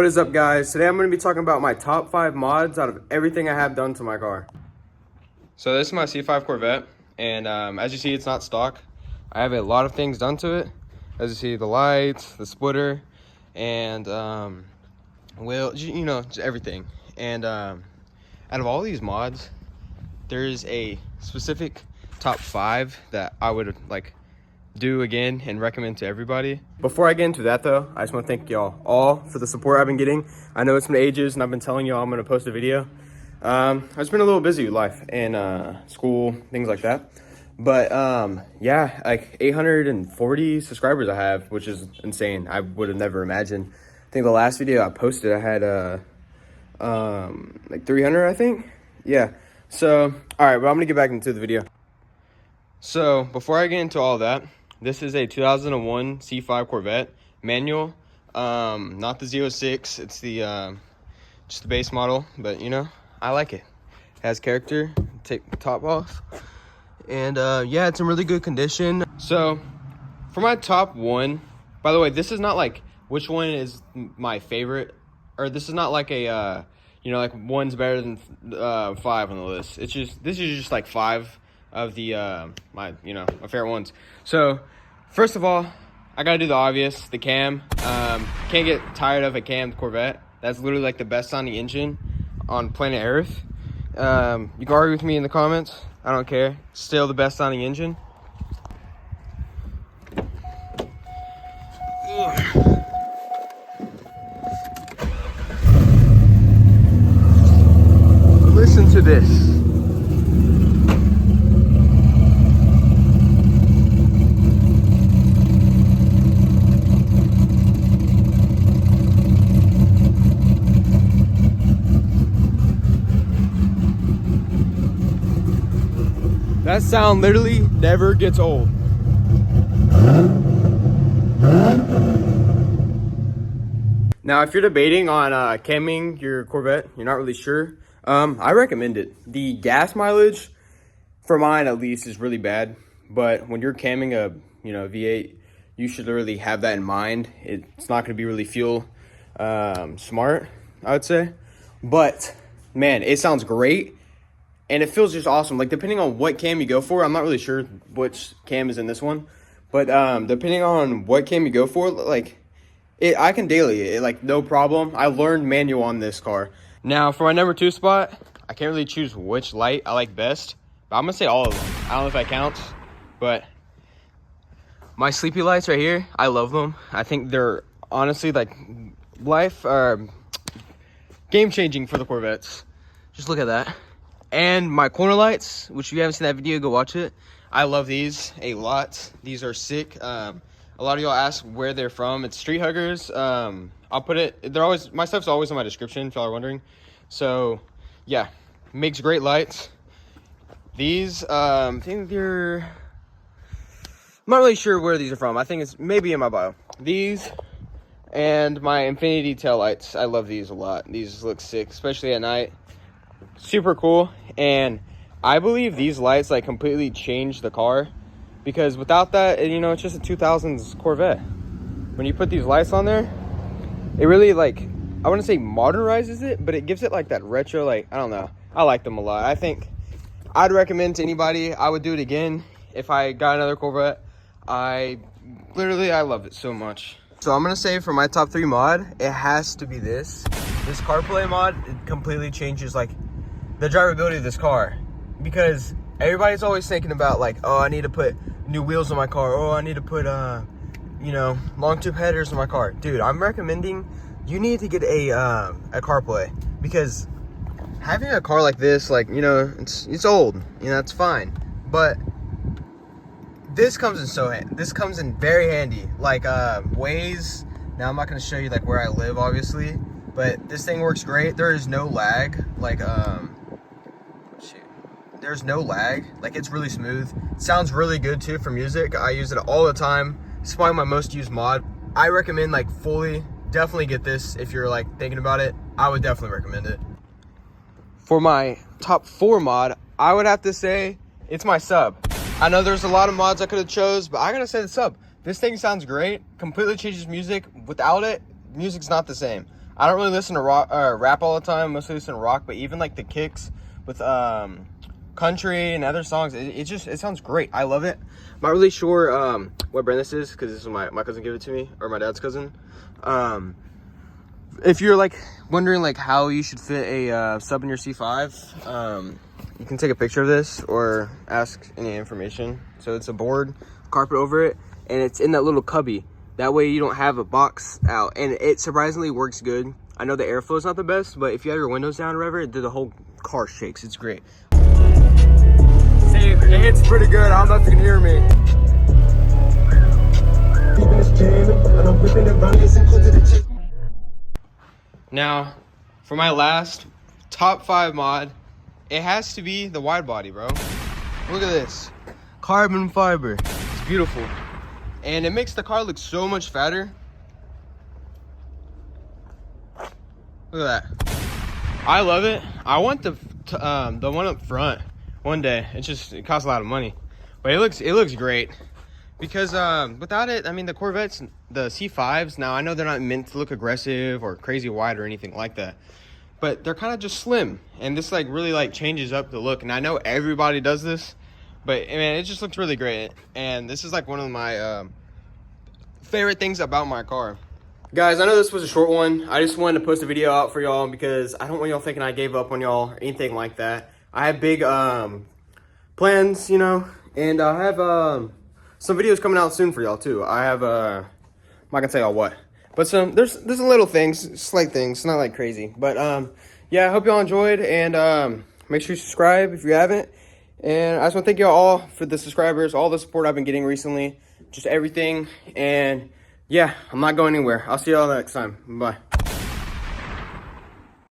What is up, guys? Today I'm going to be talking about my top 5 mods out of everything I have done to my car. So this is my C5 Corvette, and as you see, it's not stock. I have a lot of things done to it. As you see, the lights, the splitter, and well, you know, just everything. And out of all these mods, there's a specific top 5 that I would like do again and recommend to everybody. Before I get into that though, I just want to thank y'all all for the support I've been getting. I know it's been ages and I've been telling y'all I'm going to post a video. I've just been a little busy with life and school, things like that. But yeah, like 840 subscribers I have, which is insane. I would have never imagined. I think the last video I posted, I had like 300, I think. Yeah. So, all right, but I'm gonna get back into the video. So before I get into all that, this is a 2001 C5 Corvette manual, not the 06. It's the just the base model, but you know, I like it. It has character. Take the top off, and yeah, it's in really good condition. So for my top 1, by the way, this is not like which one is my favorite, or this is not like a you know, like one's better than 5 on the list. It's just, this is just like 5 of the my favorite ones. So first of all, I gotta do the obvious, the cam. Can't get tired of a cammed Corvette. That's literally like the best sounding engine on planet Earth. You can argue with me in the comments, I don't care. Still the best sounding engine. Ugh. Listen to this. That sound literally never gets old. Now, if you're debating on camming your Corvette, you're not really sure, I recommend it. The gas mileage, for mine at least, is really bad. But when you're camming a V8, you should really have that in mind. It's not going to be really fuel smart, I would say. But man, it sounds great. And it feels just awesome. Like, depending on what cam you go for, I'm not really sure which cam is in this one, but depending on what cam you go for, like, I can daily it, like, no problem. I learned manual on this car. Now, for my number 2 spot, I can't really choose which light I like best, but I'm gonna say all of them. I don't know if that counts, but my sleepy lights right here, I love them. I think they're honestly like game-changing for the Corvettes. Just look at that. And my corner lights, which if you haven't seen that video, go watch it. I love these a lot. These are sick. A lot of y'all ask where they're from. It's Street Huggers. I'll put it, they're always, my stuff's always in my description if y'all are wondering. So yeah, makes great lights. These, I think I'm not really sure where these are from. I think it's maybe in my bio. These and my Infiniti tail lights. I love these a lot. These look sick, especially at night. Super cool. And I believe these lights like completely changed the car, because without that, you know, it's just a 2000s Corvette. When you put these lights on there, it really, like, I wouldn't say modernizes it, but it gives it like that retro, like, I don't know, I like them a lot. I think I'd recommend to anybody. I would do it again if I got another Corvette. I love it so much. So I'm gonna say for my top 3 mod, it has to be this CarPlay mod. It completely changes like the drivability of this car, because everybody's always thinking about like, oh, I need to put new wheels on my car, oh, I need to put you know, long tube headers on my car. Dude, I'm recommending you need to get a CarPlay, because having a car like this, like, you know, it's old, you know, it's fine, but this comes in very handy. Like Waze. Now I'm not going to show you like where I live, obviously, but this thing works great. There is no lag. Like there's no lag. Like, it's really smooth. It sounds really good too for music. I use it all the time. It's probably my most used mod. I recommend, like, definitely get this if you're like thinking about it. I would definitely recommend it. For my top 4 mod, I would have to say it's my sub. I know there's a lot of mods I could have chose, but I gotta say the sub. This thing sounds great. Completely changes music. Without it, music's not the same. I don't really listen to rock, rap all the time. Mostly listen to rock, but even like the kicks with country and other songs, it sounds great. I love it. I'm not really sure what brand this is because this is my cousin gave it to me, or my dad's cousin. If you're like wondering like how you should fit a sub in your C5, you can take a picture of this or ask any information. So it's a board, carpet over it, and it's in that little cubby. That way you don't have a box out, and it surprisingly works good. I know the airflow is not the best, but if you have your windows down or whatever, the whole car shakes. It's great. See, it hits pretty good. I don't know if you can hear me. Now, for my last top 5 mod, it has to be the Widebody, bro. Look at this. Carbon fiber. It's beautiful. And it makes the car look so much fatter. Look at that. I love it. I want the one up front one day. It costs a lot of money, but it looks great because without it, I mean, the Corvettes, the C5s, now I know they're not meant to look aggressive or crazy wide or anything like that, but they're kind of just slim, and this like really like changes up the look. And I know everybody does this, but man, it just looks really great. And this is like one of my favorite things about my car. Guys, I know this was a short one. I just wanted to post a video out for y'all because I don't want y'all thinking I gave up on y'all or anything like that. I have big plans, you know, and I have some videos coming out soon for y'all too. I have I'm not gonna tell y'all what, but there's some little things, slight things, not like crazy. But yeah, I hope y'all enjoyed, and make sure you subscribe if you haven't. And I just want to thank y'all all for the subscribers, all the support I've been getting recently, just everything. And yeah, I'm not going anywhere. I'll see y'all next time. Bye.